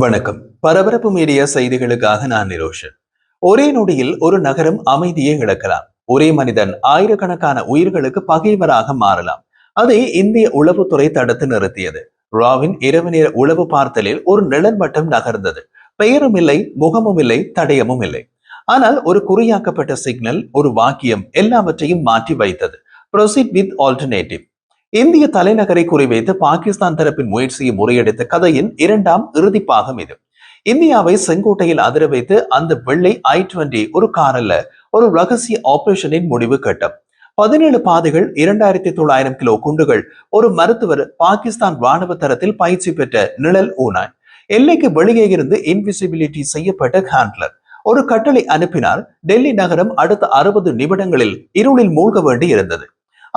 வணக்கம். பரபரப்பு மீடியா செய்திகளுக்காக நான் நிரோஷன். ஒரே நொடியில் ஒரு நகரம் அமைதியை இழக்கலாம். ஒரே மனிதன் ஆயிரக்கணக்கான உயிர்களுக்கு பகைவராக மாறலாம். அதை இந்திய உளவுத்துறை தடுத்து நிறுத்தியது. ராவின் இரவு நேர உளவு பார்த்தலில் ஒரு நிழல் மட்டும் நகர்ந்தது. பெயரும் இல்லை, முகமும் இல்லை, தடயமும் இல்லை. ஆனால் ஒரு குறியாக்கப்பட்ட சிக்னல், ஒரு வாக்கியம் எல்லாவற்றையும் மாற்றி வைத்தது. Proceed with alternative. இந்திய தலைநகரை குறிவைத்து பாகிஸ்தான் தரப்பின் முயற்சியை முறியடித்த கதையின் இரண்டாம் இறுதி பாகம் இது. இந்தியாவை செங்கோட்டையில் அதிர வைத்து அந்த வெள்ளை i20 ஒரு கார் அல்ல, ஒரு ரகசிய ஆபரேஷனின் முடிவு கட்டம். 17 பாதைகள், 2900 கிலோ குண்டுகள், ஒரு மருத்துவர், பாகிஸ்தான் ராணுவ தரத்தில் பயிற்சி பெற்ற நிழல் ஊனாய், எல்லைக்கு வெளியே இருந்து இன்விசிபிலிட்டி செய்யப்பட்ட ஹேண்ட்லர் ஒரு கட்டளை அனுப்பினார். டெல்லி நகரம் அடுத்த 60 நிமிடங்களில் இருளில் மூழ்க வேண்டி இருந்தது.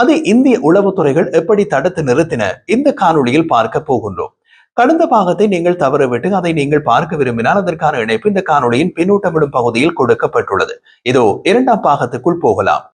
அதை இந்திய உளவுத்துறைகள் எப்படி தடுத்து நிறுத்தின இந்த காணொளியில் பார்க்க போகின்றோம். கடந்த பாகத்தை நீங்கள் தவறவிட்டு அதை நீங்கள் பார்க்க விரும்பினால் அதற்கான இணைப்பு இந்த காணொளியின் பின்னூட்டமிடும் பகுதியில் கொடுக்கப்பட்டுள்ளது. இதோ இரண்டாம் பாகத்துக்குள் போகலாம்.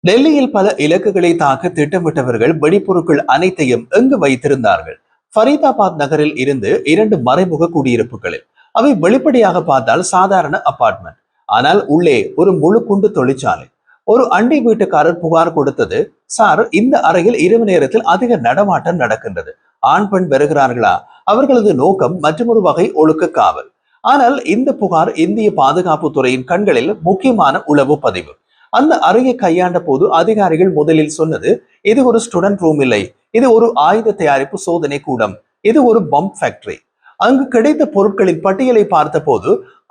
டெல்லியில் பல இலக்குகளை தாக்க திட்டமிட்டவர்கள் வெடிப்பொருட்கள் அனைத்தையும் எங்கு வைத்திருந்தார்கள்? ஃபரீதாபாத் நகரில் இருந்து 2 மறைமுக குடியிருப்புகளில். அவை வெளிப்படையாக பார்த்தால் சாதாரண அபார்ட்மெண்ட், ஆனால் உள்ளே ஒரு முழு குண்டு தொழிற்சாலை. ஒரு அண்டை வீட்டுக்காரர் புகார் கொடுத்தது, சார், இந்த அறையில் இரவு நேரத்தில் அதிக நடமாட்டம் நடக்கின்றது. ஆண் பெண் வருகிறார்களா? அவர்களது நோக்கம் மற்றொரு வகை ஒழுக்க காவல். ஆனால் இந்த புகார் இந்திய பாதுகாப்பு துறையின் கண்களில் முக்கியமான உளவு பதிவு. அந்த அறையை கையாண்ட போது அதிகாரிகள் முதலில் சொன்னது, இது ஒரு ஸ்டூடெண்ட் ரூம் இல்லை, இது ஒரு ஆயுத தயாரிப்பு சோதனை கூடம், இது ஒரு பம்ப் ஃபேக்டரி. அங்கு கிடைத்த பொருட்களின் பட்டியலை பார்த்த போது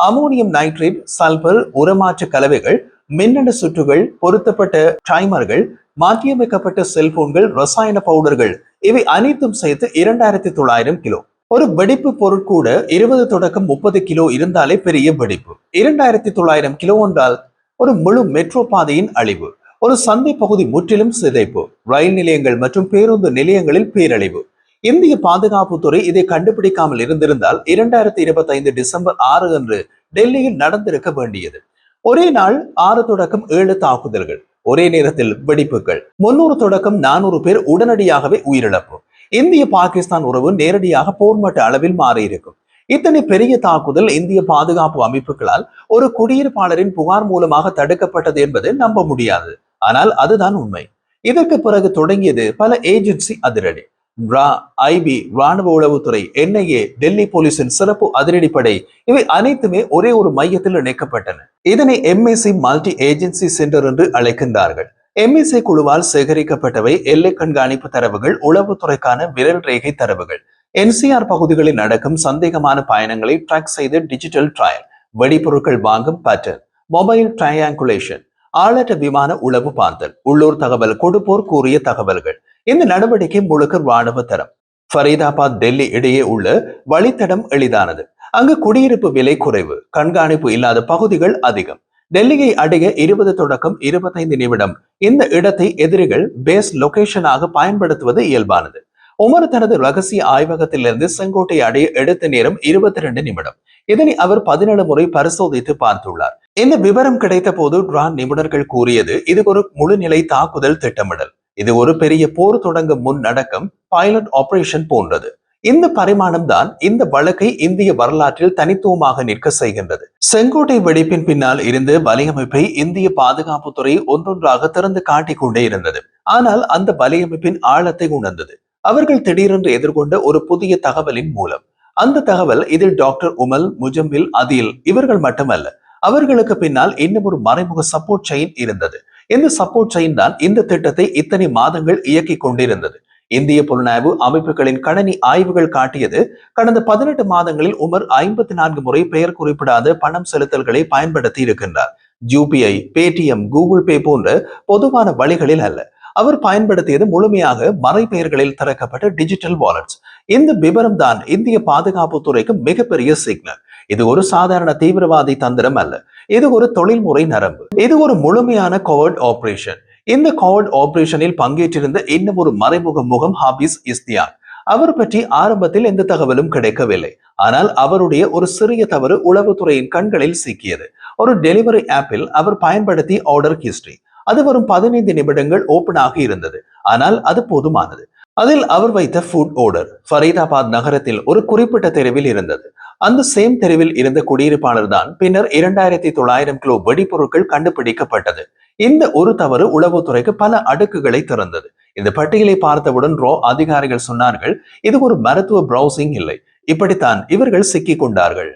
அமோனியம் நைட்ரேட், சல்பர், உரமாற்று கலவைகள், மின்னணு சுற்றுகள், பொருத்தப்பட்ட டைமர்கள், மாற்றியமைக்கப்பட்ட செல்போன்கள், ரசாயன பவுடர்கள், இவை அனைத்தும் சேர்த்து 2900 கிலோ. ஒரு வெடிப்பு பொருட்கூட 20 தொடக்கம் 30 கிலோ இருந்தாலே பெரிய வெடிப்பு. 2900 கிலோ என்றால் ஒரு முழு மெட்ரோ பாதையின் அழிவு, ஒரு சந்தை பகுதி முற்றிலும் சிதைப்பு, ரயில் நிலையங்கள் மற்றும் பேருந்து நிலையங்களில் பேரழிவு. இந்திய பாதுகாப்புத்துறை இதை கண்டுபிடிக்காமல் இருந்திருந்தால் 2025 டிசம்பர் 6 அன்று டெல்லியில் நடந்திருக்க வேண்டியது. ஒரே நாள் 6 தொடக்கம் 7 தாக்குதல்கள், ஒரே நேரத்தில் வெடிப்புகள், 300 தொடக்கம் 400 பேர் உடனடியாகவே உயிரிழப்பு. இந்திய பாகிஸ்தான் உறவு நேரடியாக போர்மட்ட அளவில் மாறியிருக்கும். இத்தனை பெரிய தாக்குதல் இந்திய பாதுகாப்பு அமைப்புகளால் ஒரு குடியிருப்பாளரின் புகார் மூலமாக தடுக்கப்பட்டது என்பது நம்ப முடியாது. ஆனால் அதுதான் உண்மை. இதற்கு பிறகு தொடங்கியது பல ஏஜென்சி அதிரடி. ஐபி, ராணுவ உளவுத்துறை, என்ஐஏ, டெல்லி போலீசின் சிறப்பு அதிரடிப்படை, இவை அனைத்துமே ஒரே ஒரு மையத்தில் இணைக்கப்பட்டன. இதனை எம்ஏசி மல்டி ஏஜென்சி சென்டர் என்று அழைக்கின்றார்கள். எம்ஏசி குழுவால் சேகரிக்கப்பட்டவை எல்லை கண்காணிப்பு தரவுகள், உளவுத்துறைக்கான விரல் ரேகை தரவுகள், என்சிஆர் பகுதிகளில் நடக்கும் சந்தேகமான பயணங்களை ட்ராக் செய்து டிஜிட்டல் ட்ரையல், வெடிப்பொருட்கள் வாங்கும் பேட்டர்ன், மொபைல் ட்ரையாங்குலேஷன், ஆளற்ற விமான உளவு பார்த்தல், உள்ளூர் தகவல் கொடுப்போர் கூறிய தகவல்கள். இந்த நடவடிக்கை முழுக்க ராணுவ தரம். ஃபரீதாபாத் டெல்லி இடையே உள்ள வழித்தடம் எளிதானது. அங்கு குடியிருப்பு விலை குறைவு, கண்காணிப்பு இல்லாத பகுதிகள் அதிகம். டெல்லியை அடைய 20 தொடக்கம் 25 நிமிடம். இந்த இடத்தை எதிரிகள் பேஸ் லொகேஷனாக பயன்படுத்துவது இயல்பானது. உமர் தனது ரகசிய ஆய்வகத்திலிருந்து செங்கோட்டை அடைய எடுத்த நேரம் 22 நிமிடம். இதனை அவர் 17 முறை பரிசோதித்து பார்த்துள்ளார். இந்த விவரம் கிடைத்த போது நிபுணர்கள் கூறியது, இது ஒரு முழுநிலை தாக்குதல் திட்டமிடல். இது ஒரு பெரிய போர் தொடங்கும் முன் நடக்கும் பைலட் ஆபரேஷன் போன்றது. இந்த பரிமாணம் தான் இந்த வழக்கை இந்திய வரலாற்றில் தனித்துவமாக நிற்க செய்கின்றது. செங்கோட்டை வெடிப்பின் பின்னால் இருந்து வலையமைப்பை இந்திய பாதுகாப்புத்துறை ஒன்றொன்றாக திறந்து காட்டிக் கொண்டே இருந்தது. ஆனால் அந்த வலையமைப்பின் ஆழத்தை உணர்ந்தது அவர்கள் திடீரென்று எதிர்கொண்ட ஒரு புதிய தகவலின் மூலம். அந்த தகவல் இதில் டாக்டர் உமல், முஜம்மில், அதில் இவர்கள் மட்டுமல்ல, அவர்களுக்கு பின்னால் இன்னும் ஒரு மறைமுக சப்போர்ட் செயின் இருந்தது. இந்த சப்போர்ட் செயின் தான் இந்த திட்டத்தை இத்தனை மாதங்கள் இயக்கிக் கொண்டிருந்தது. இந்திய புலனாய்வு அமைப்புகளின் கணனி ஆய்வுகள் காட்டியது, கடந்த 18 மாதங்களில் உமர் 54 முறை பெயர் குறிப்பிடாத பணம் செலுத்தல்களை பயன்படுத்தி இருக்கின்றார். யூபிஐ, பேடிஎம், கூகுள் பே போன்ற பொதுவான வழிகளில் அல்ல. அவர் பயன்படுத்தியது முழுமையாக மறைபெயர்களில் திறக்கப்பட்ட டிஜிட்டல் வாலெட்ஸ். இந்த விவரம் தான் இந்திய பாதுகாப்பு துறைக்கு மிகப்பெரிய சிக்னல். இது ஒரு சாதாரண தீவிரவாதி தந்திரம் அல்ல, இது ஒரு தொழில்முறை நரம்பு. இது ஒரு முழுமையான கோவர்ட் ஆபரேஷன். இந்த கோவர்ட் ஆபரேஷனில் பங்கேற்றிருந்த இன்னும் ஒரு மறைமுக முகம் ஹாபிஸ் இஸ்தியாக். அவர் பற்றி ஆரம்பத்தில் எந்த தகவலும் கிடைக்கவில்லை. ஆனால் அவருடைய ஒரு சிறிய தவறு உளவுத்துறையின் கண்களில் சிக்கியது. ஒரு டெலிவரி ஆப்பில் அவர் பயன்படுத்திய ஆர்டர் ஹிஸ்டரி அது வரும் 15 நிமிடங்கள் ஓபன் ஆகி இருந்தது. ஆனால் அது போதுமானது. அதில் அவர் வைத்த ஃபுட் ஆர்டர் ஃபரீதாபாத் நகரத்தில் ஒரு குறிப்பிட்ட தெருவில் இருந்தது. அந்த சேம் தெருவில் இருந்த குடியிருப்பாளர் தான் பின்னர் 2900 கிலோ வெடிபொருட்கள் கண்டுபிடிக்கப்பட்டது. இந்த ஒரு தவறு உளவுத்துறைக்கு பல அடுக்குகளை திறந்தது. இந்த பட்டியலை பார்த்தவுடன் ரோ அதிகாரிகள் சொன்னார்கள், இது ஒரு மருத்துவ பிரவுசிங் இல்லை, இப்படித்தான் இவர்கள் சிக்கிக் கொண்டார்கள்.